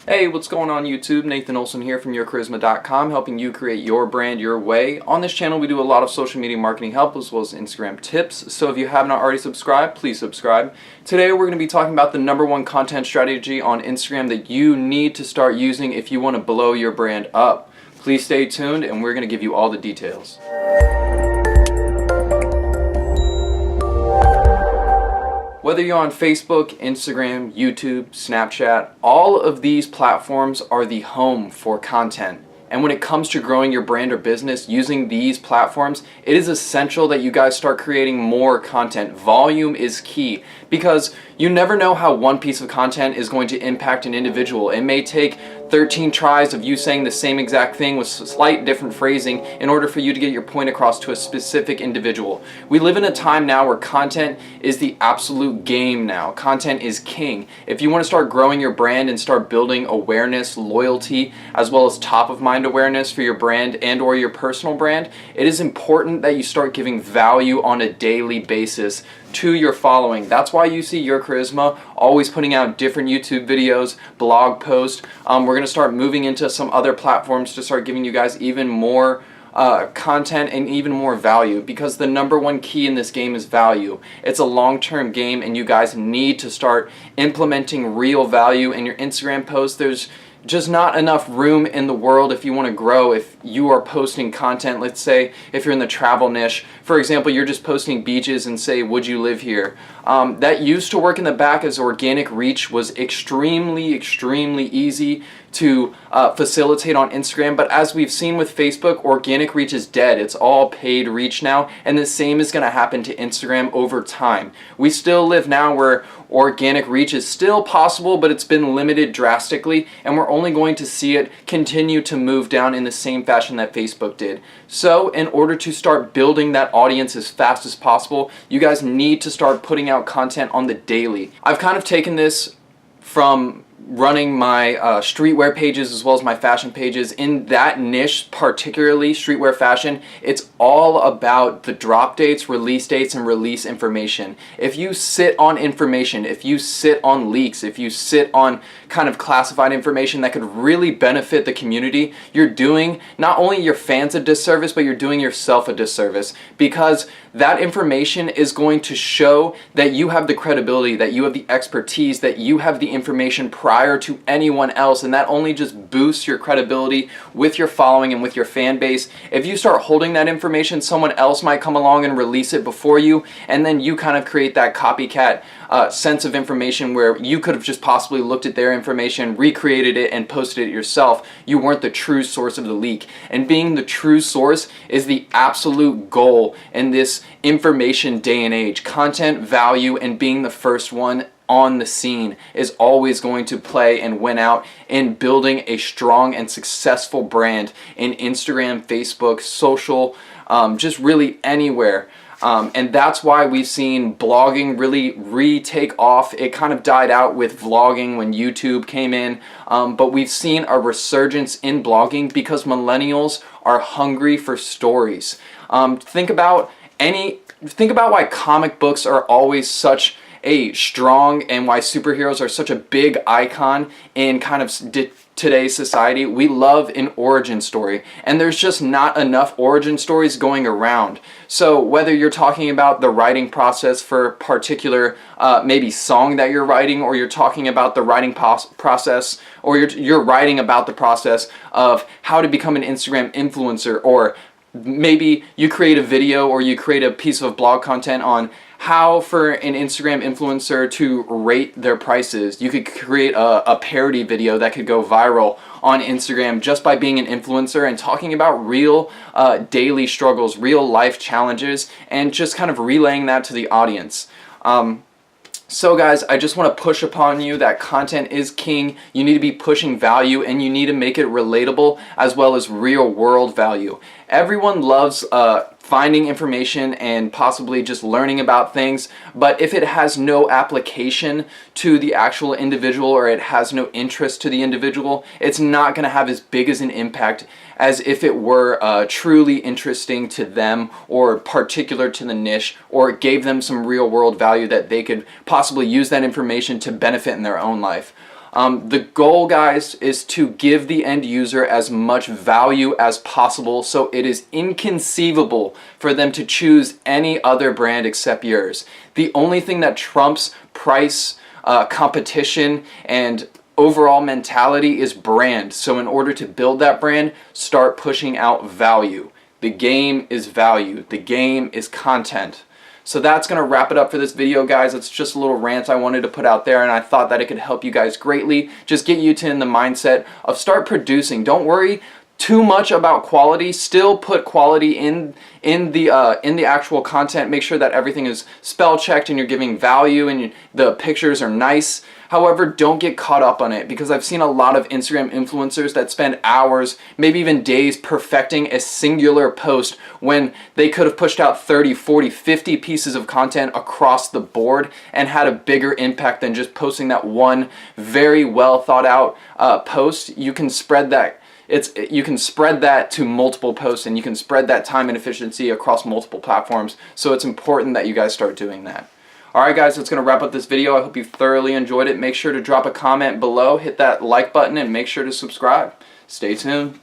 Hey, what's going on YouTube? Nathan Olson here from yourcharisma.com, helping you create your brand your way. On this channel we do a lot of social media marketing help as well as Instagram tips, so if you have not already subscribed, please subscribe. Today we're going to be talking about the #1 content strategy on Instagram that you need to start using if you want to blow your brand up. Please stay tuned and we're going to give you all the details. Whether you're on Facebook, Instagram, YouTube, Snapchat, all of these platforms are the home for content. And when it comes to growing your brand or business using these platforms, it is essential that you guys start creating more content. Volume is key because you never know how one piece of content is going to impact an individual. It may take 13 tries of you saying the same exact thing with slight different phrasing in order for you to get your point across to a specific individual. We live in a time now where content is the absolute game now. Content is king. If you want to start growing your brand and start building awareness, loyalty, as well as top of mind awareness for your brand and or your personal brand, it is important that you start giving value on a daily basis to your following. That's why you see Your Charisma always putting out different YouTube videos, blog posts. We're going to start moving into some other platforms to start giving you guys even more content and even more value, because the #1 key in this game is value. It's a long-term game and you guys need to start implementing real value in your Instagram posts. There's just not enough room in the world if you want to grow. If you are posting content, let's say if you're in the travel niche, for example, you're just posting beaches and say, would you live here? That used to work in the back as organic reach was extremely easy to facilitate on Instagram, but as we've seen with Facebook, organic reach is dead. It's all paid reach now, and the same is going to happen to Instagram over time. We still live now where organic reach is still possible, but it's been limited drastically, and we're only going to see it continue to move down in the same fashion that Facebook did. So in order to start building that audience as fast as possible, you guys need to start putting out content on the daily. I've kind of taken this from running my streetwear pages as well as my fashion pages. In that niche, particularly streetwear fashion, it's all about the drop dates, release dates, and release information. If you sit on information, if you sit on leaks, if you sit on kind of classified information that could really benefit the community, you're doing not only your fans a disservice, but you're doing yourself a disservice, because that information is going to show that you have the credibility, that you have the expertise, that you have the information prior to anyone else, and that only just boosts your credibility with your following and with your fan base. If you start holding that information, someone else might come along and release it before you, and then you kind of create that copycat sense of information where you could have just possibly looked at their information, recreated it, and posted it yourself. You weren't the true source of the leak. And being the true source is the absolute goal in this information day and age. Content, value, and being the first one on the scene is always going to play and win out in building a strong and successful brand in Instagram, Facebook, social, just really anywhere. And that's why we've seen blogging really retake off. It kind of died out with vlogging when YouTube came in, but we've seen a resurgence in blogging because millennials are hungry for stories. Think about why comic books are always such a strong, and why superheroes are such a big icon in kind of today's society. We love an origin story, and there's just not enough origin stories going around. So whether you're talking about the writing process for a particular maybe song that you're writing, or you're talking about the writing process, or you're writing about the process of how to become an Instagram influencer, or maybe you create a video or you create a piece of blog content on how for an Instagram influencer to rate their prices. You could create a parody video that could go viral on Instagram just by being an influencer and talking about real daily struggles, real life challenges, and just kind of relaying that to the audience. So guys, I just want to push upon you that content is king. You need to be pushing value, and you need to make it relatable as well as real world value. Everyone loves finding information and possibly just learning about things, but if it has no application to the actual individual, or it has no interest to the individual, it's not going to have as big as an impact as if it were truly interesting to them, or particular to the niche, or it gave them some real world value that they could possibly use that information to benefit in their own life. The goal, guys, is to give the end user as much value as possible, so it is inconceivable for them to choose any other brand except yours. The only thing that trumps price, competition, and overall mentality is brand. So in order to build that brand, start pushing out value. The game is value. The game is content. So that's going to wrap it up for this video, guys. It's just a little rant I wanted to put out there, and I thought that it could help you guys greatly. Just get you in the mindset of start producing. Don't worry too much about quality. Still put quality in the actual content. Make sure that everything is spell checked and you're giving value and the pictures are nice. However, don't get caught up on it, because I've seen a lot of Instagram influencers that spend hours, maybe even days, perfecting a singular post when they could have pushed out 30, 40, 50 pieces of content across the board and had a bigger impact than just posting that one very well thought out post. You can spread that. You can spread that to multiple posts, and you can spread that time and efficiency across multiple platforms. So it's important that you guys start doing that. Alright guys, that's going to wrap up this video. I hope you thoroughly enjoyed it. Make sure to drop a comment below, hit that like button, and make sure to subscribe. Stay tuned.